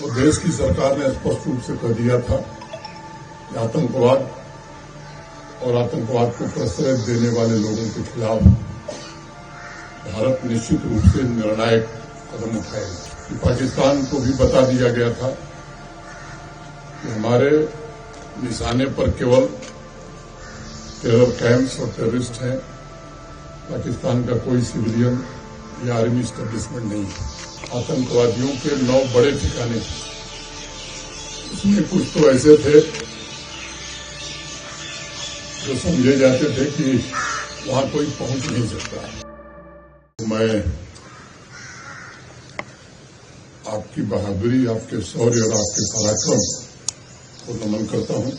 और देश की सरकार ने स्पष्ट रूप से कह दिया था कि आतंकवाद और आतंकवाद को प्रश्रय देने वाले लोगों के खिलाफ भारत निश्चित रूप से निर्णायक कदम उठाएगा। पाकिस्तान को भी बता दिया गया था कि हमारे निशाने पर केवल टेरर कैंप्स और टेररिस्ट हैं, पाकिस्तान का कोई सिविलियन या आर्मी स्टैब्लिशमेंट नहीं है। आतंकवादियों के 9 बड़े ठिकाने, इसमें कुछ तो ऐसे थे जो समझे जाते थे कि वहां कोई पहुंच नहीं सकता। मैं आपकी बहादुरी, आपके शौर्य और आपके पराक्रम को नमन करता हूं।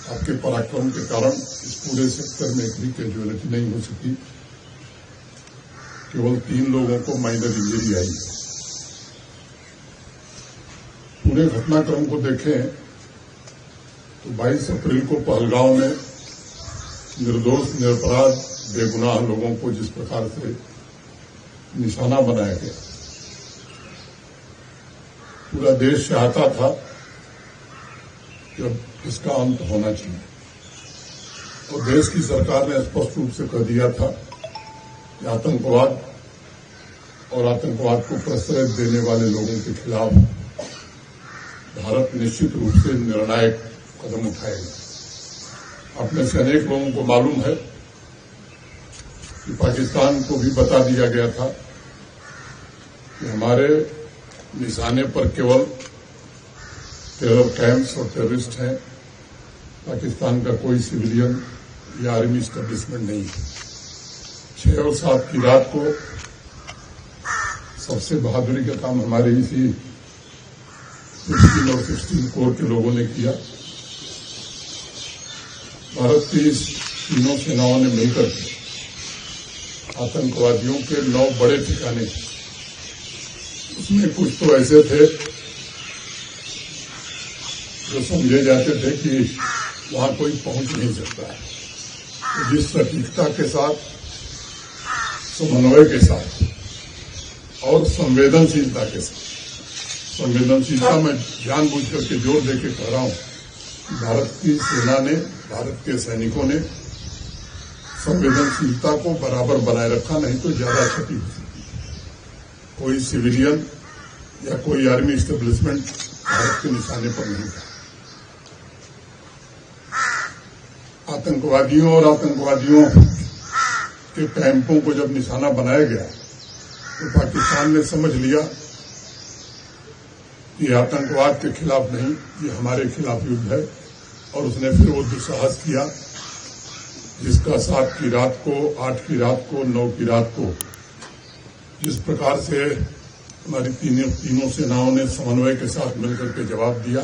आपके पराक्रम के कारण इस पूरे सेक्टर में एक भी कैजुअलिटी नहीं हो सकी। केवल 3 लोगों को माइनर इंजरी आई। पूरे घटनाक्रम को देखें तो 22 अप्रैल को पहलगांव में निर्दोष, निरपराध, बेगुनाह लोगों को जिस प्रकार से निशाना बनाया गया, पूरा देश चाहता था कि अब इसका अंत होना चाहिए। और देश की सरकार ने स्पष्ट रूप से कह दिया था कि आतंकवाद और आतंकवाद को प्रश्रय देने वाले लोगों के खिलाफ भारत निश्चित रूप से निर्णायक कदम उठाएगा। आप में से अनेक लोगों को मालूम है कि पाकिस्तान को भी बता दिया गया था कि हमारे निशाने पर केवल टेरर कैंप्स और टेररिस्ट हैं, पाकिस्तान का कोई सिविलियन या आर्मी स्टैब्लिशमेंट नहीं है। 6 और 7 की रात को सबसे बहादुरी का काम हमारे इसी 15 और 16 कोर के लोगों ने किया। भारत की तीनों सेनाओं ने मिलकर आतंकवादियों के 9 बड़े ठिकाने, उसमें कुछ तो ऐसे थे जो समझे जाते थे कि वहां कोई पहुंच नहीं सकता है। तो जिस सटीकता के साथ, समन्वय के साथ और संवेदनशीलता के साथ, संवेदनशीलता में जानबूझ करके जोर देके कह रहा हूं, भारत की सेना ने, भारत के सैनिकों ने संवेदनशीलता को बराबर बनाए रखा, नहीं तो ज्यादा क्षति हो सकती है। कोई सिविलियन या कोई आर्मी स्टैब्लिशमेंट भारत के निशाने पर नहीं था। आतंकवादियों और आतंकवादियों के कैंपों को जब निशाना बनाया गया तो पाकिस्तान ने समझ लिया कि आतंकवाद के खिलाफ नहीं, ये हमारे खिलाफ युद्ध है। और उसने फिर वो दुस्साहस किया जिसका 7 की रात को, 8 की रात को, 9 की रात को जिस प्रकार से हमारी तीनों सेनाओं ने समन्वय के साथ मिलकर के जवाब दिया।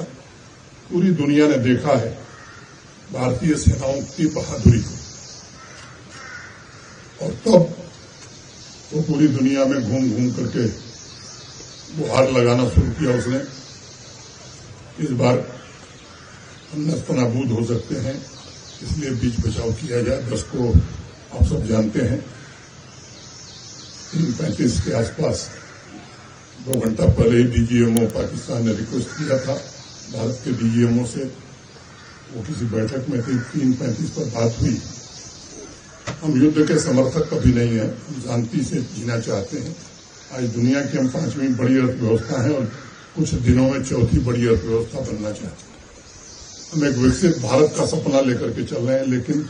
पूरी दुनिया ने देखा है भारतीय सेनाओं की बहादुरी को। और तब वो पूरी दुनिया में घूम घूम करके गुहार लगाना शुरू किया उसने। इस बार हम नस्तनाबूद हो सकते हैं, इसलिए बीच बचाव किया जाए। बस को आप सब जानते हैं 3:35 के आसपास 2 घंटा पहले ही डीजीएमओ पाकिस्तान ने रिक्वेस्ट किया था भारत के डीजीएमओ से। वो किसी बैठक में थी, 3:35 पर बात हुई। हम युद्ध के समर्थक कभी नहीं है, हम शांति से जीना चाहते हैं। आज दुनिया की हम 5वीं बड़ी अर्थव्यवस्था है और कुछ दिनों में 4थी बड़ी अर्थव्यवस्था बनना चाहते हैं। हम एक विकसित भारत का सपना लेकर के चल रहे हैं, लेकिन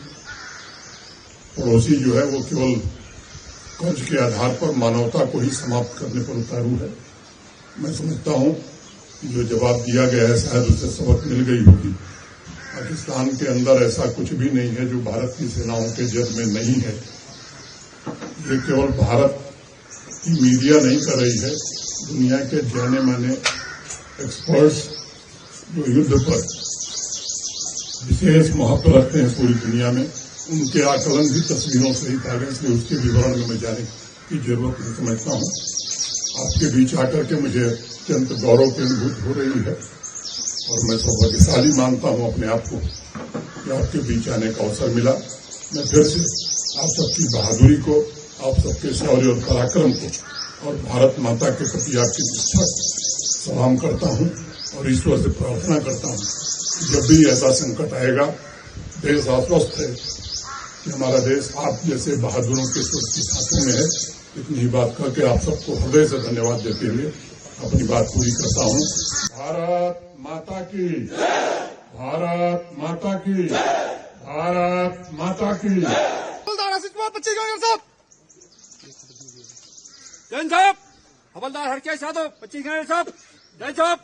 पड़ोसी जो है वो केवल कर्ज के आधार पर मानवता को ही समाप्त करने पर उतारू है। मैं समझता हूं जो जवाब दिया गया है शायद उसे सबक मिल गई होगी। पाकिस्तान के अंदर ऐसा कुछ भी नहीं है जो भारत की सेनाओं के जद में नहीं है। ये केवल भारत की मीडिया नहीं कर रही है, दुनिया के जाने माने एक्सपर्ट्स जो युद्ध पर विशेष महत्व रखते हैं पूरी दुनिया में, उनके आकलन भी तस्वीरों से ही आ गए, इसलिए उसके विवरण में मैं जाने की जरूरत नहीं समझता हूं। आपके बीच आकर के मुझे अत्यंत गौरव की अनुभूति हो रही है और मैं सौभाग्यशाली मानता हूं अपने आप को कि आपके बीच आने का अवसर मिला। मैं फिर से आप सबकी बहादुरी को, आप सबके शौर्य और पराक्रम को और भारत माता के प्रति आपकी निष्ठा सलाम करता हूं और ईश्वर से प्रार्थना करता हूं कि जब भी ऐसा संकट आएगा, देश आश्वस्त है कि हमारा देश आप जैसे बहादुरों के सुरक्षित हाथों में है। इतनी ही बात करके आप सबको हृदय से धन्यवाद देते हुए अपनी बात पूरी करता हूं। भारत माता की, भारत माता की, भारत माता की। जैन साहब, हवलदार हरके साधो 25 ग्रेनेड साहब। जैन साहब,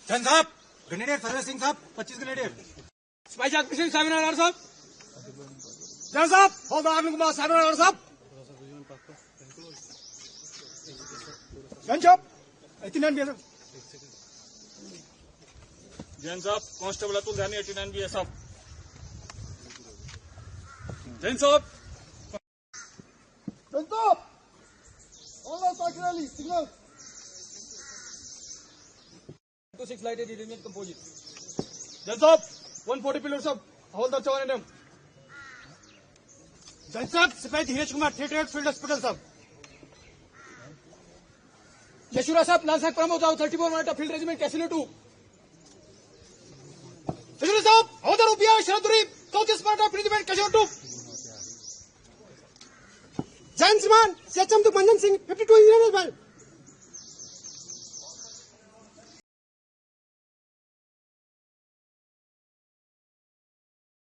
जैन साहब, ग्रेनेडियर सर्वेश सिंह साहब 25 ग्रेनेडियर। सिपाही जागृत सिंह स्वामीनारायण साहब। जैन साहब, हवलदार अरुण कुमार स्वामीनारायण साहब। जैन साहब, 89 BSF। जैन साहब, कांस्टेबल अतुल ध्यानी 89 BSF। जैन साहब, Stop! All our Pakistani signal. 26 lighted remain composite. Judge साहब, 140 pillars of हवलदार चौहान एडम। जज साहब, सिपाही धीरज कुमार 38 फील्ड हॉस्पिटल साहब। यशुरा साहब, लाल साहब Pramod Rao 34 Maratha field regiment casino 2। यशुरा साहब, हवलदार रुपिया शरदुरी 34 Maratha field regiment casino 2। Giant Simon, Secham to Mandan Singh, 52 engineers.